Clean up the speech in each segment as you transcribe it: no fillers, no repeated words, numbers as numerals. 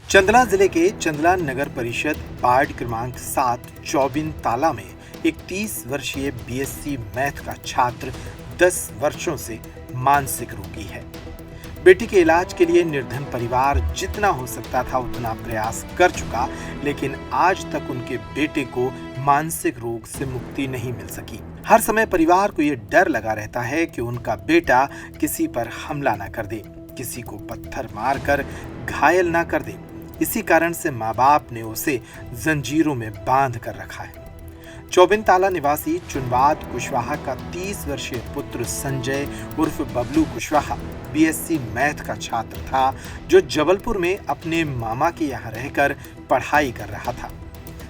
चंदला जिले के चंदला नगर परिषद वार्ड क्रमांक 7 चौबिन ताला में एक 30 वर्षीय बीएससी मैथ का छात्र 10 वर्षों से मानसिक रोगी है। बेटी के इलाज के लिए निर्धन परिवार जितना हो सकता था उतना प्रयास कर चुका, लेकिन आज तक उनके बेटे को मानसिक रोग से मुक्ति नहीं मिल सकी। हर समय परिवार को ये डर लगा रहता है कि उनका बेटा किसी पर हमला ना कर दे, किसी को पत्थर मारकर घायल ना कर दे। इसी कारण से माँ बाप ने उसे जंजीरों में बांध कर रखा है। चौबिन ताला निवासी चुनवाद कुशवाहा का 30 वर्षीय पुत्र संजय उर्फ बबलू कुशवाहा बीएससी मैथ का छात्र था, जो जबलपुर में अपने मामा के यहाँ रहकर पढ़ाई कर रहा था।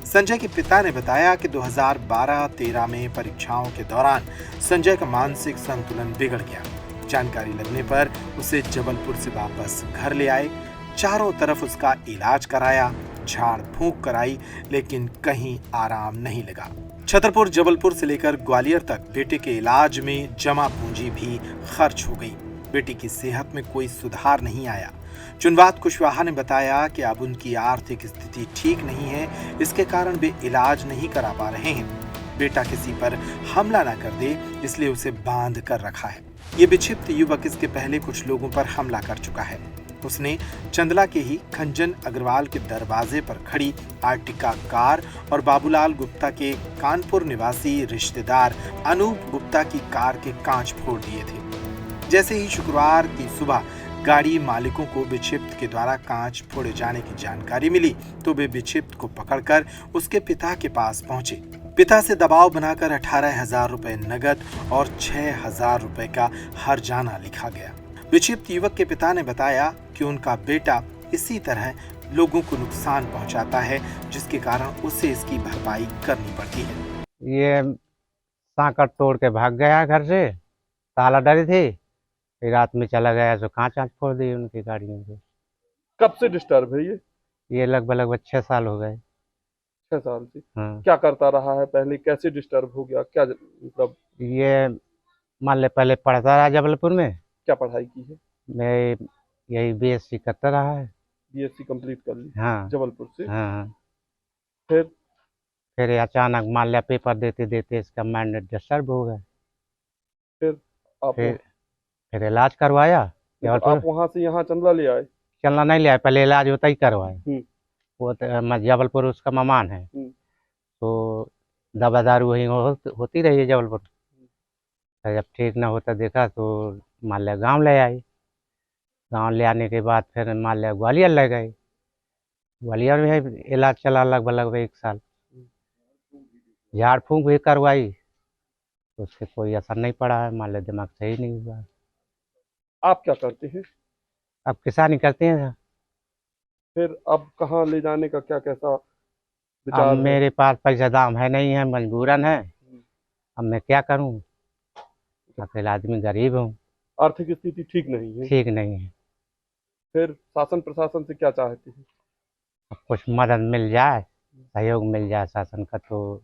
संजय के पिता ने बताया कि 2012-13 में परीक्षाओं के दौरान संजय का मानसिक संतुलन बिगड़ गया। जानकारी लगने पर उसे जबलपुर से वापस घर ले आए। चारों तरफ उसका इलाज कराया, झाड़ फूंक कराई, लेकिन कहीं आराम नहीं लगा। छतरपुर जबलपुर से लेकर ग्वालियर तक बेटे के इलाज में जमा पूंजी भी खर्च हो गई। बेटी की सेहत में कोई सुधार नहीं आया। चुनवाद कुशवाहा ने बताया कि अब उनकी आर्थिक स्थिति ठीक नहीं है, इसके कारण वे इलाज नहीं करा पा रहे हैं। बेटा किसी पर हमला ना कर दे, इसलिए उसे बांध कर रखा है। ये विक्षिप्त युवक इसके पहले कुछ लोगों पर हमला कर चुका है। उसने चंदला के ही खंजन अग्रवाल के दरवाजे पर खड़ी आर्टिका कार और बाबूलाल गुप्ता के कानपुर निवासी रिश्तेदार अनूप गुप्ता की कार के कांच फोड़ दिए थे। जैसे ही शुक्रवार की सुबह गाड़ी मालिकों को विक्षिप्त के द्वारा कांच फोड़े जाने की जानकारी मिली, तो वे विक्षिप्त को पकड़कर उसके पिता के पास पहुंचे। पिता से दबाव बनाकर 18,000 रुपए नगद और 6,000 रुपए का हर्जाना लिखा गया। विक्षिप्त युवक के पिता ने बताया कि उनका बेटा इसी तरह लोगों को नुकसान पहुंचाता है, जिसके कारण उसे इसकी भरपाई करनी पड़ती है। ये सांकट तोड़ के भाग गया घर से, ताला डरी थी, फिर रात में चला गया तो कांच फोड़ दी उनकी गाड़ियों से। कब से डिस्टर्ब है ये लगभग 6 साल हो गए। 6 साल से। हाँ। क्या करता रहा है पहले, कैसे डिस्टर्ब हो गया, क्या मतलब? ये मान ले पहले पढ़ता रहा जबलपुर में। क्या पढ़ाई की है? मैं यही बीएससी करता रहा है। बीएससी कंप्लीट कर ली? हाँ। जबलपुर से। हाँ। फिर अचानक मान लिया पेपर देते देते इसका माइंड डिस्टर्ब हो गया। फिर आप फिर इलाज करवाया। आप वहाँ से यहाँ चंदला ले आए? चलना नहीं लिया, पहले इलाज होता ही करवाया। वो तो जबलपुर उसका मेहमान है, तो दवा दारू वही होती रही है जबलपुर। जब ठीक ना होता देखा तो मान लिया गाँव ले आई। गाँव ले आने के बाद फिर मान लिया ग्वालियर ले गए। ग्वालियर में इलाज चला लगभग 1 साल। झाड़ फूंक भी करवाई, तो उससे कोई असर नहीं पड़ा है। मान लिया दिमाग सही नहीं हुआ। आप क्या करते हैं? अब किसानी करते हैं। फिर अब कहाँ ले जाने का क्या कैसा विचार अब है? मेरे पास पैसा दाम है नहीं है, मजबूरन है। अब मैं क्या करूं, अकेला आदमी गरीब हूँ। आर्थिक स्थिति ठीक नहीं है? ठीक नहीं है। फिर शासन प्रशासन से क्या चाहते हैं? अब कुछ मदद मिल जाए, सहयोग मिल जाए शासन का, तो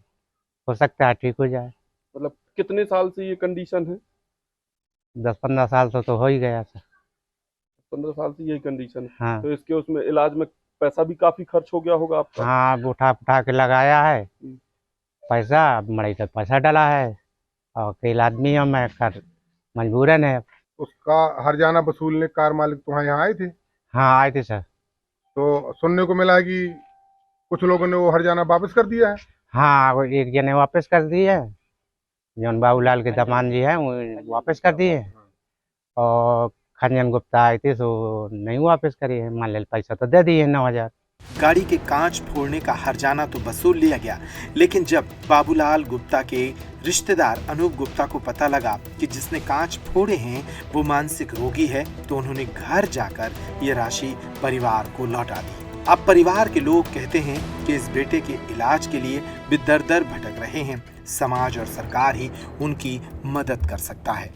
हो सकता है ठीक हो जाए। मतलब कितने साल से ये कंडीशन है? 10-15 साल तो हो ही गया सर। 15 साल से यही कंडीशन है। हाँ। तो इसके उसमें इलाज में पैसा भी काफी खर्च हो गया होगा आपका? हाँ, उठा के लगाया है पैसा। अब मड़ई का पैसा डाला है और अकेला आदमी हूँ मैं, कर मजबूरन है। उसका हर्जाना वसूलने कार मालिक तुम्हारे यहाँ आए थे? हाँ, आए थे सर। तो सुनने को मिला कि कुछ लोगों ने वो हर्जाना वापस कर दिया है। हाँ, वो एक जने वापस कर दिए है, जौन बाबूलाल के दमान जी हैं वो वापस कर दिए। और खंजन गुप्ता आए थे तो नहीं वापस करी है। मान ले पैसा तो दे दिए 9,000। गाड़ी के कांच फोड़ने का हर्जाना तो वसूल लिया गया, लेकिन जब बाबूलाल गुप्ता के रिश्तेदार अनूप गुप्ता को पता लगा कि जिसने कांच फोड़े हैं वो मानसिक रोगी है, तो उन्होंने घर जाकर ये राशि परिवार को लौटा दी। अब परिवार के लोग कहते हैं कि इस बेटे के इलाज के लिए वे दर दर भटक रहे हैं। समाज और सरकार ही उनकी मदद कर सकता है।